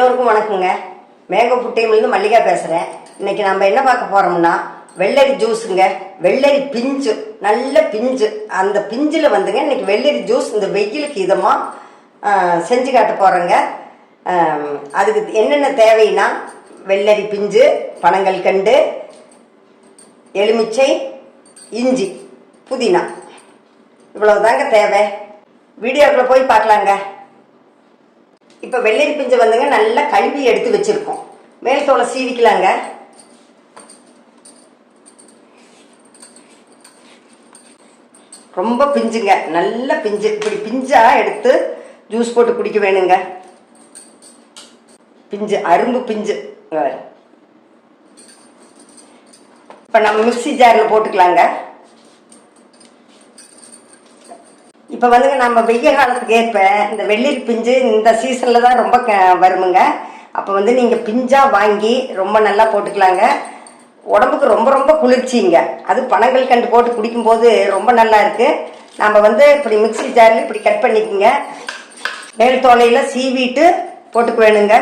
எல்லோருக்கும் வணக்கங்க. மேங்கோ புட்டையிலிருந்து மல்லிகா பேசுகிறேன். இன்னைக்கு நம்ம என்ன பார்க்க போகிறோம்னா வெள்ளரி ஜூஸுங்க. வெள்ளரி பிஞ்சு, நல்ல பிஞ்சு. அந்த பிஞ்சில் வந்துங்க இன்னைக்கு வெள்ளரி ஜூஸ் இந்த வெயிலுக்கு இதமாக செஞ்சு காட்ட போகிறோங்க. அதுக்கு என்னென்ன தேவைன்னா வெள்ளரி பிஞ்சு, பனங்கல்கண்டு, எலுமிச்சை, இஞ்சி, புதினா, இவ்வளவுதாங்க தேவை. வீடியோக்குள்ள போய் பார்க்கலாங்க. இப்போ வெள்ளரி பிஞ்சை வந்துங்க நல்லா கழுவி எடுத்து வச்சிருக்கோம். மேல் தோலை சீவிக்கலாங்க. ரொம்ப பிஞ்சுங்க, நல்ல பிஞ்சு. இப்படி பிஞ்சா எடுத்து ஜூஸ் போட்டு குடிக்க வேணுங்க. பிஞ்சு, அரும்பு பிஞ்சு. இப்போ நம்ம மிக்சி ஜாரில் போட்டுக்கலாங்க. இப்போ வந்துங்க நம்ம வெய்ய காலத்துக்கு ஏற்ப இந்த வெள்ளரி பிஞ்சு இந்த சீசனில் தான் ரொம்ப வருமுங்க. அப்போ வந்து நீங்கள் பிஞ்சாக வாங்கி ரொம்ப நல்லா போட்டுக்கலாங்க. உடம்புக்கு ரொம்ப ரொம்ப குளிர்ச்சிங்க. அது பனங்கல்கண்டு போட்டு குடிக்கும்போது ரொம்ப நல்லா இருக்குது. நம்ம வந்து இப்படி மிக்சி ஜாரில் இப்படி கட் பண்ணிக்கோங்க. மேல் தோலையில் சீவிட்டு போட்டுக்க வேணுங்க.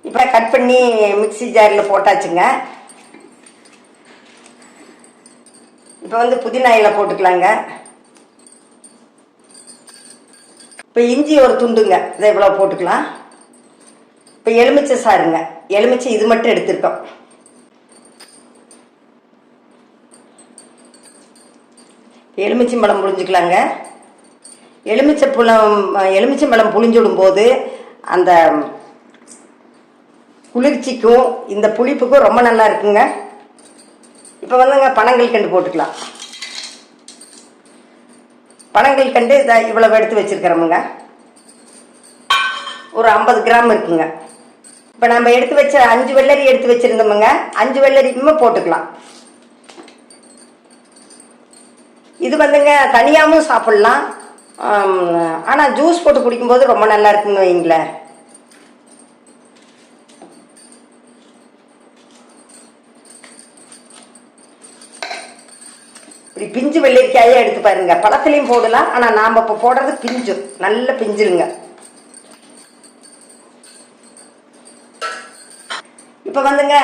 இப்போ கட் பண்ணி மிக்சி ஜாரில் போட்டாச்சுங்க. இப்போ வந்து புதினா இலை போட்டுக்கலாங்க. இப்போ இஞ்சி ஒரு துண்டுங்க, இதை இவ்வளோ போட்டுக்கலாம். இப்போ எலுமிச்சை சாருங்க, எலுமிச்சை இது மட்டும் எடுத்துருக்கோம். எலுமிச்சம்பழம் புழிஞ்சிக்கலாங்க. எலுமிச்சம்பழம் புழிஞ்சு விடும்போது அந்த குளிர்ச்சிக்கும் இந்த புளிப்புக்கும் ரொம்ப நல்லா இருக்குங்க. இப்போ வந்துங்க பனங்கல்கண்டு போட்டுக்கலாம். பனங்கல்கண்டு இதை இவ்வளவு எடுத்து வச்சிருக்கிறோமுங்க. ஒரு 50 கிராம் இருக்குங்க. இப்போ நம்ம எடுத்து வச்ச 5 வெள்ளரி எடுத்து வச்சிருந்தோமுங்க. 5 வெள்ளரிக்குமே போட்டுக்கலாம். இது வந்துங்க தனியாகவும் சாப்பிட்லாம். ஆனால் ஜூஸ் போட்டு குடிக்கும்போது ரொம்ப நல்லா இருக்குங்க வைங்களேன். இப்படி பிஞ்சு வெள்ளரிக்காயே எடுத்து பாருங்க. பழத்துலையும் போடலாம், ஆனால் நாம் இப்போ போடுறது பிஞ்சு, நல்ல பிஞ்சுங்க. இப்போ வந்துங்க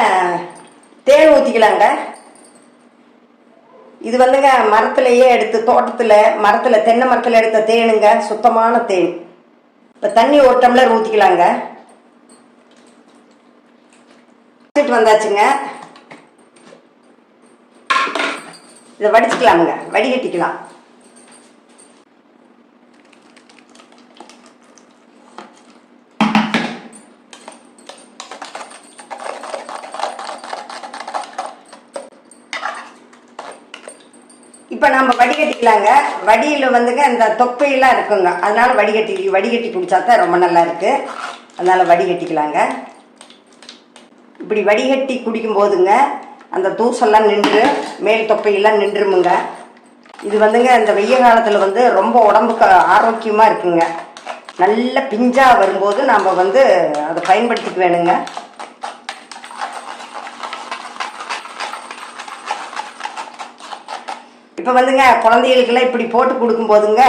தேன் ஊற்றிக்கலாங்க. இது வந்துங்க மரத்துலையே எடுத்து மரத்தில் தென்னை மரத்தில் எடுத்த தேனுங்க, சுத்தமான தேன். இப்போ தண்ணி 1 டம்ளர் ஊற்றிக்கலாங்க. வந்தாச்சுங்க. இதை வடிச்சுக்கலாமுங்க, வடிகட்டிக்கலாம். இப்போ நம்ம வடிகட்டிக்கலாங்க. வடியில் வந்துங்க இந்த தொப்பையெல்லாம் இருக்குங்க, அதனால வடிகட்டி குடிச்சா தான் ரொம்ப நல்லா இருக்கு. அதனால வடிகட்டிக்கலாங்க. இப்படி வடிகட்டி குடிக்கும் போதுங்க அந்த தூசெல்லாம் நின்று, மேல் தொப்பையெல்லாம் நின்றுமுங்க. இது வந்துங்க இந்த வெய்ய காலத்தில் வந்து ரொம்ப உடம்புக்கு ஆரோக்கியமாக இருக்குங்க. நல்ல பிஞ்சாக வரும்போது நாம் வந்து அதை பயன்படுத்திக்க வேணுங்க. இப்போ வந்துங்க குழந்தைகளுக்கெல்லாம் இப்படி போட்டு கொடுக்கும்போதுங்க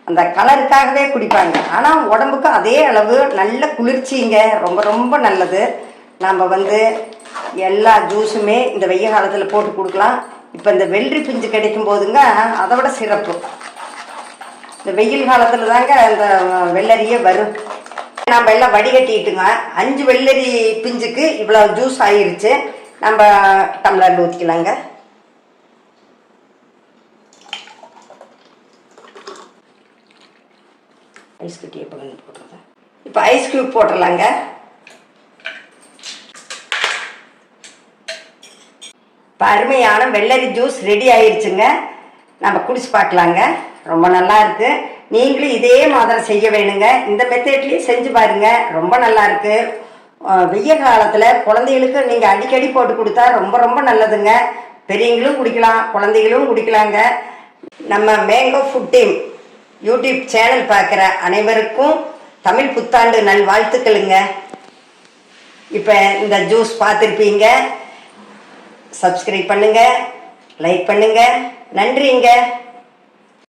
அந்த கலருக்காகவே குடிப்பாங்க. ஆனால் உடம்புக்கு அதே அளவு நல்ல குளிர்ச்சிங்க, ரொம்ப ரொம்ப நல்லது. நாம் வந்து எல்லா ஜூஸுமே இந்த வெய்ய காலத்தில் போட்டு கொடுக்கலாம். இப்போ இந்த வெள்ளரி பிஞ்சு கிடைக்கும் போதுங்க அதை விட சிறப்பு. இந்த வெயில் காலத்தில் தாங்க இந்த வெள்ளரியே வரும். நம்ம எல்லாம் வடிகட்டிட்டுங்க. 5 வெள்ளரி பிஞ்சுக்கு இவ்வளோ ஜூஸ் ஆகிருச்சு. நம்ம டம்ளரில் ஊற்றிக்கலாங்க. ஐஸ் கட்டி எப்போ போட்டுருங்க. இப்போ ஐஸ் க்யூப் போட்டுடலாங்க. இப்போ அருமையான வெள்ளரி ஜூஸ் ரெடி ஆயிடுச்சுங்க. நம்ம குடிச்சு பார்க்கலாங்க. ரொம்ப நல்லா இருக்கு. நீங்களும் இதே மாதிரி செய்ய வேணுங்க. இந்த மெத்தட்லேயும் செஞ்சு பாருங்க, ரொம்ப நல்லா இருக்கு. வெய்ய காலத்தில் குழந்தைகளுக்கு நீங்கள் அடிக்கடி போட்டு கொடுத்தா ரொம்ப ரொம்ப நல்லதுங்க. பெரியவங்களும் குடிக்கலாம், குழந்தைகளும் குடிக்கலாங்க. நம்ம mango food team YouTube channel பார்க்குற அனைவருக்கும் தமிழ் புத்தாண்டு நல்வாழ்த்துக்களுங்க. இப்போ இந்த ஜூஸ் பார்த்துருப்பீங்க. சப்ஸ்கிரைப் பண்ணுங்க, லைக் பண்ணுங்க. நன்றிங்க.